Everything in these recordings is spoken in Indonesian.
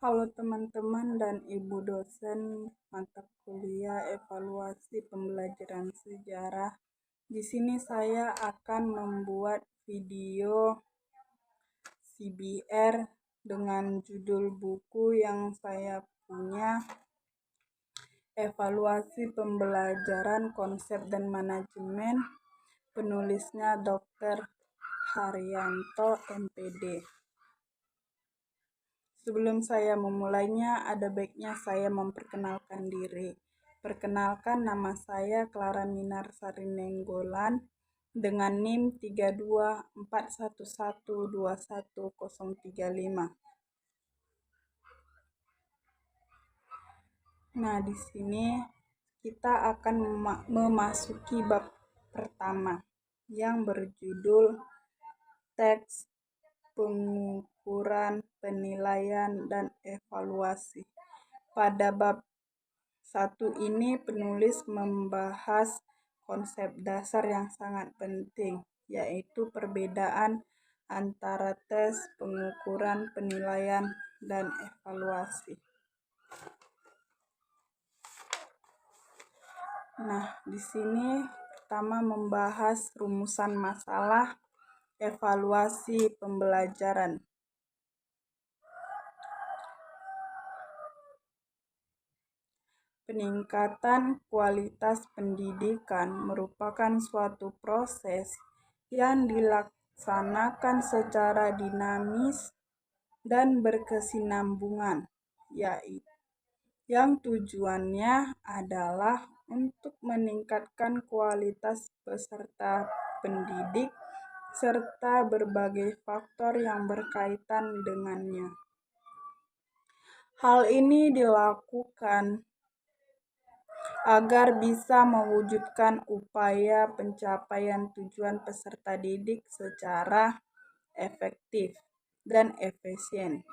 Halo teman-teman dan ibu dosen mata kuliah evaluasi pembelajaran sejarah. Di sini saya akan membuat video CBR dengan judul buku yang saya punya, Evaluasi Pembelajaran Konsep dan Manajemen, penulisnya Dr. Haryanto MPD. Sebelum saya memulainya, ada baiknya saya memperkenalkan diri. Perkenalkan, nama saya Clara Minarsari Nenggolan dengan NIM 3241121035. Nah, di sini kita akan memasuki bab pertama yang berjudul teks, pengukuran, penilaian, dan evaluasi. Pada bab 1 ini penulis membahas konsep dasar yang sangat penting, yaitu perbedaan antara tes, pengukuran, penilaian, dan evaluasi. Nah, di sini pertama membahas rumusan masalah evaluasi pembelajaran. Peningkatan kualitas pendidikan merupakan suatu proses yang dilaksanakan secara dinamis dan berkesinambungan, yaitu yang tujuannya adalah untuk meningkatkan kualitas peserta pendidik serta berbagai faktor yang berkaitan dengannya. Hal ini dilakukan agar bisa mewujudkan upaya pencapaian tujuan peserta didik secara efektif dan efisien,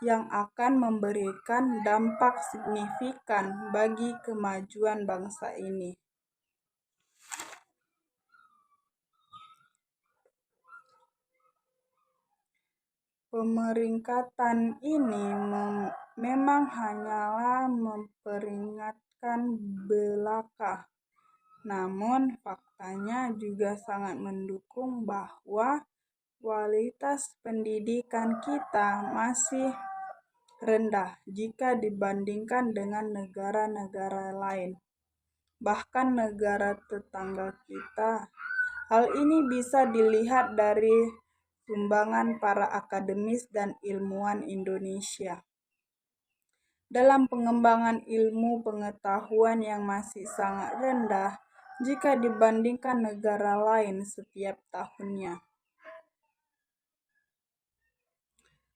yang akan memberikan dampak signifikan bagi kemajuan bangsa ini. Pemeringkatan ini memang hanyalah memperingatkan belaka, namun faktanya juga sangat mendukung bahwa kualitas pendidikan kita masih rendah jika dibandingkan dengan negara-negara lain, bahkan negara tetangga kita. Hal ini bisa dilihat dari sumbangan para akademis dan ilmuwan Indonesia dalam pengembangan ilmu pengetahuan yang masih sangat rendah jika dibandingkan negara lain setiap tahunnya.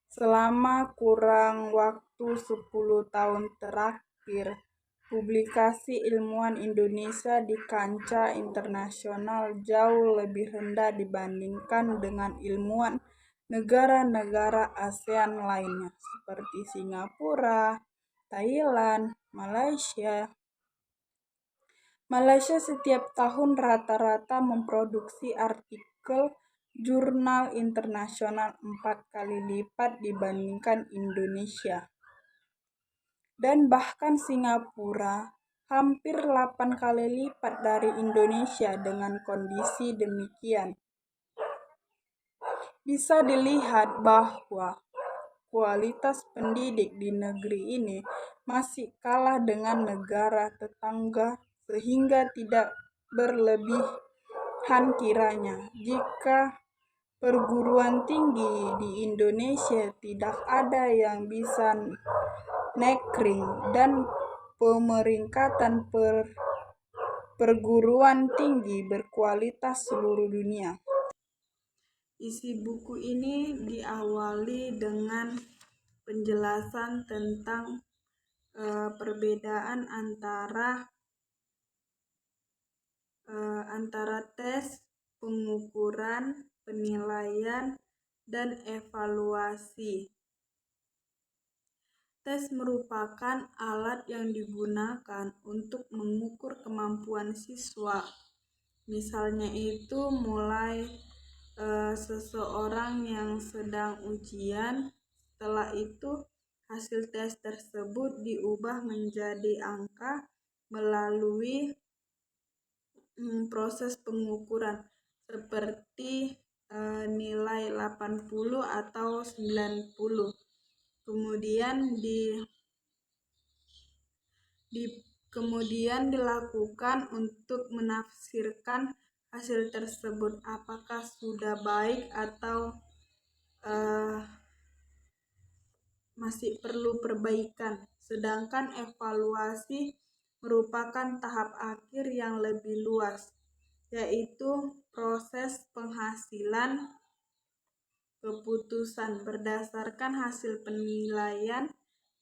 Selama kurang waktu 10 tahun terakhir, publikasi ilmuwan Indonesia di kancah internasional jauh lebih rendah dibandingkan dengan ilmuwan negara-negara ASEAN lainnya seperti Singapura, Thailand, Malaysia. Malaysia setiap tahun rata-rata memproduksi artikel jurnal internasional 4 kali lipat dibandingkan Indonesia. Dan bahkan Singapura hampir 8 kali lipat dari Indonesia. Dengan kondisi demikian, bisa dilihat bahwa kualitas pendidik di negeri ini masih kalah dengan negara tetangga, sehingga tidak berlebihan kiranya jika perguruan tinggi di Indonesia tidak ada yang bisa nekring dan pemeringkatan perguruan tinggi berkualitas seluruh dunia. Isi buku ini diawali dengan penjelasan tentang perbedaan antara tes, pengukuran, penilaian, dan evaluasi. Tes merupakan alat yang digunakan untuk mengukur kemampuan siswa. Misalnya itu mulai seseorang yang sedang ujian, setelah itu hasil tes tersebut diubah menjadi angka melalui proses pengukuran seperti nilai 80 atau 90. Kemudian kemudian dilakukan untuk menafsirkan hasil tersebut apakah sudah baik atau masih perlu perbaikan. Sedangkan evaluasi merupakan tahap akhir yang lebih luas, yaitu proses penghasilan keputusan berdasarkan hasil penilaian.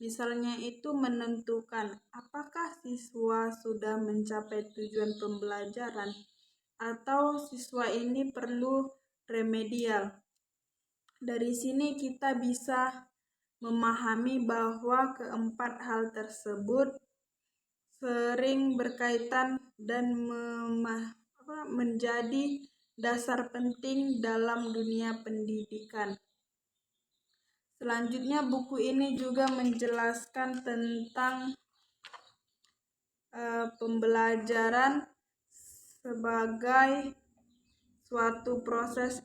Misalnya itu menentukan apakah siswa sudah mencapai tujuan pembelajaran atau siswa ini perlu remedial. Dari sini kita bisa memahami bahwa keempat hal tersebut sering berkaitan dan menjadi dasar penting dalam dunia pendidikan. Selanjutnya, buku ini juga menjelaskan tentang pembelajaran sebagai suatu proses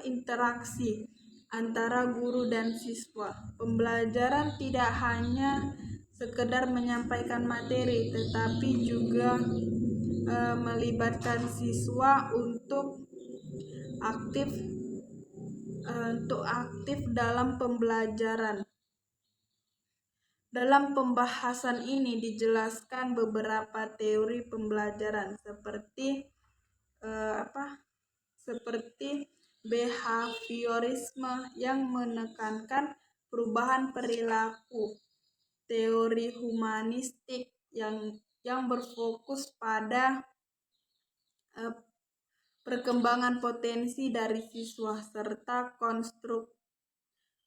interaksi antara guru dan siswa. Pembelajaran tidak hanya sekedar menyampaikan materi, tetapi juga melibatkan siswa untuk aktif dalam pembelajaran. Dalam pembahasan ini dijelaskan beberapa teori pembelajaran seperti behaviorisme yang menekankan perubahan perilaku, teori humanistik yang berfokus pada perkembangan potensi dari siswa, serta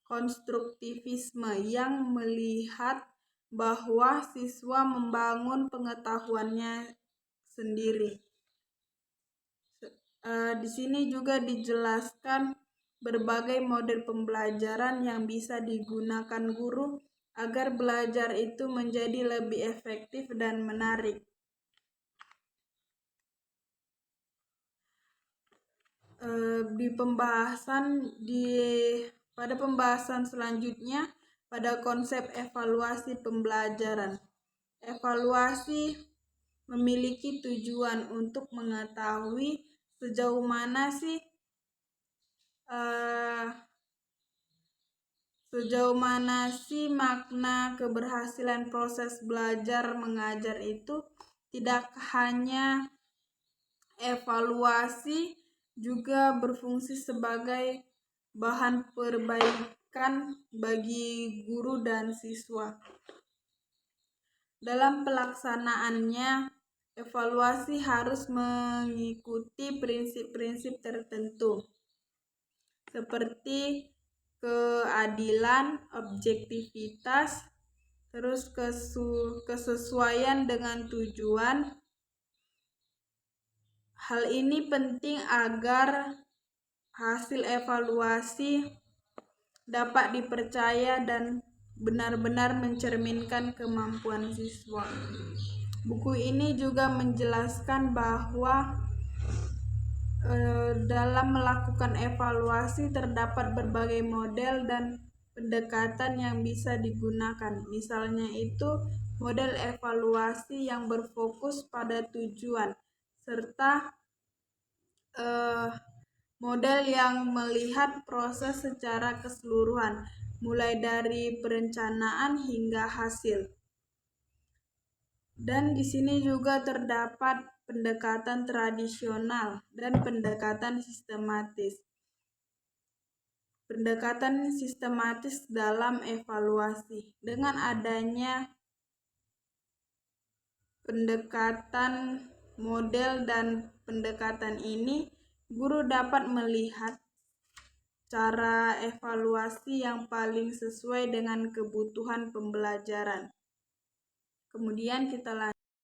konstruktivisme yang melihat bahwa siswa membangun pengetahuannya sendiri. Di sini juga dijelaskan berbagai model pembelajaran yang bisa digunakan guru agar belajar itu menjadi lebih efektif dan menarik. Pada pembahasan selanjutnya, pada konsep evaluasi pembelajaran. Evaluasi memiliki tujuan untuk mengetahui sejauh mana sih makna keberhasilan proses belajar mengajar itu. Tidak hanya evaluasi juga berfungsi sebagai bahan perbaikan bagi guru dan siswa. Dalam pelaksanaannya, evaluasi harus mengikuti prinsip-prinsip tertentu seperti keadilan, objektivitas, terus kesesuaian dengan tujuan. Hal ini penting agar hasil evaluasi dapat dipercaya dan benar-benar mencerminkan kemampuan siswa. Buku ini juga menjelaskan bahwa dalam melakukan evaluasi terdapat berbagai model dan pendekatan yang bisa digunakan. Misalnya itu model evaluasi yang berfokus pada tujuan, serta model yang melihat proses secara keseluruhan, mulai dari perencanaan hingga hasil. Dan di sini juga terdapat pendekatan tradisional dan pendekatan sistematis. Pendekatan sistematis dalam evaluasi. Dengan adanya pendekatan model dan pendekatan ini, guru dapat melihat cara evaluasi yang paling sesuai dengan kebutuhan pembelajaran. Kemudian kita lanjut.